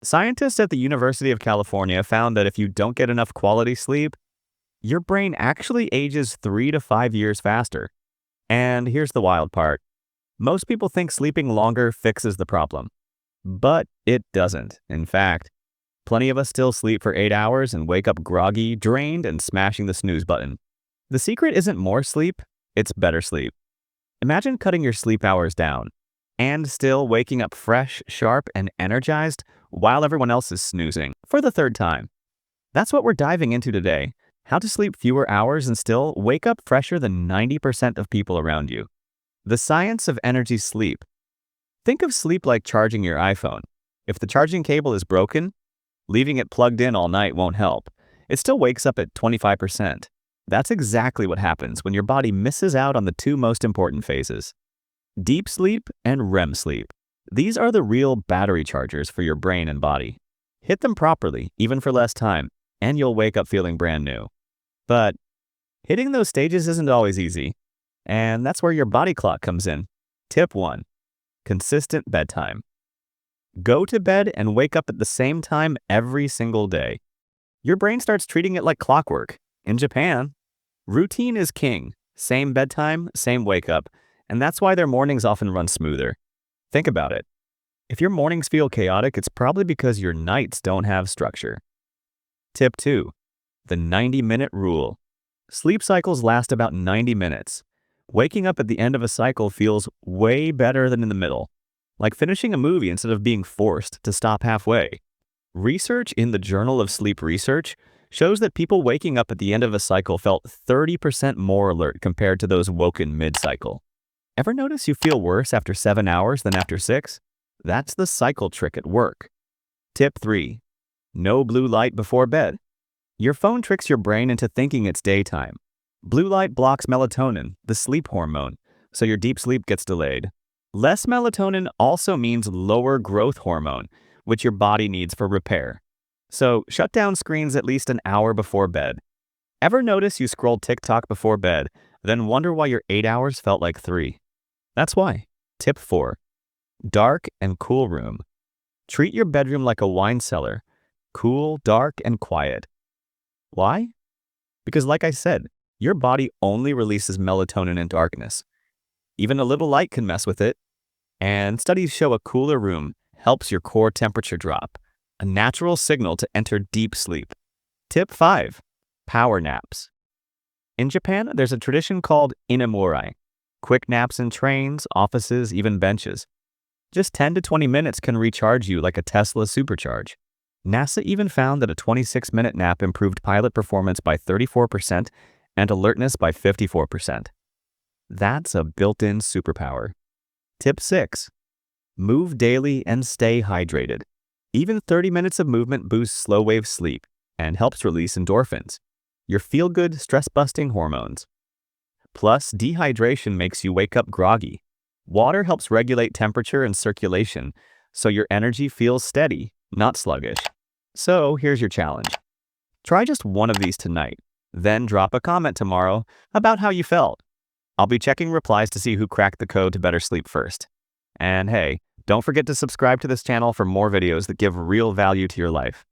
Scientists at the University of California found that if you don't get enough quality sleep, your brain actually ages 3 to 5 years faster. And here's the wild part. Most people think sleeping longer fixes the problem, but it doesn't. In fact, plenty of us still sleep for 8 hours and wake up groggy, drained, and smashing the snooze button. The secret isn't more sleep, it's better sleep. Imagine cutting your sleep hours down and still waking up fresh, sharp, and energized while everyone else is snoozing for the third time. That's what we're diving into today. How to sleep fewer hours and still wake up fresher than 90% of people around you. The science of energy sleep. Think of sleep like charging your iPhone. If the charging cable is broken, leaving it plugged in all night won't help. It still wakes up at 25%. That's exactly what happens when your body misses out on the two most important phases. Deep sleep and REM sleep. These are the real battery chargers for your brain and body. Hit them properly, even for less time, and you'll wake up feeling brand new. But hitting those stages isn't always easy, and that's where your body clock comes in. Tip 1. Consistent bedtime. Go to bed and wake up at the same time every single day. Your brain starts treating it like clockwork. In Japan, routine is king. Same bedtime, same wake up, and that's why their mornings often run smoother. Think about it. If your mornings feel chaotic, it's probably because your nights don't have structure. Tip 2. The 90-minute rule. Sleep cycles last about 90 minutes. Waking up at the end of a cycle feels way better than in the middle, like finishing a movie instead of being forced to stop halfway. Research in the Journal of Sleep Research shows that people waking up at the end of a cycle felt 30% more alert compared to those woken mid-cycle. Ever notice you feel worse after 7 hours than after 6? That's the cycle trick at work. Tip 3. No blue light before bed. Your phone tricks your brain into thinking it's daytime. Blue light blocks melatonin, the sleep hormone, so your deep sleep gets delayed. Less melatonin also means lower growth hormone, which your body needs for repair. So shut down screens at least an hour before bed. Ever notice you scrolled TikTok before bed, then wonder why your 8 hours felt like 3? That's why. Tip 4. Dark and cool room. Treat your bedroom like a wine cellar. Cool, dark, and quiet. Why? Because like I said, your body only releases melatonin in darkness. Even a little light can mess with it. And studies show a cooler room helps your core temperature drop, a natural signal to enter deep sleep. Tip 5. Power naps. In Japan, there's a tradition called inamori, quick naps in trains, offices, even benches. Just 10 to 20 minutes can recharge you like a Tesla supercharge. NASA even found that a 26-minute nap improved pilot performance by 34% and alertness by 54%. That's a built-in superpower. Tip 6. Move daily and stay hydrated. Even 30 minutes of movement boosts slow-wave sleep and helps release endorphins, your feel-good, stress-busting hormones. Plus, dehydration makes you wake up groggy. Water helps regulate temperature and circulation, so your energy feels steady, not sluggish. So here's your challenge. Try just one of these tonight, then drop a comment tomorrow about how you felt. I'll be checking replies to see who cracked the code to better sleep first. And hey, don't forget to subscribe to this channel for more videos that give real value to your life.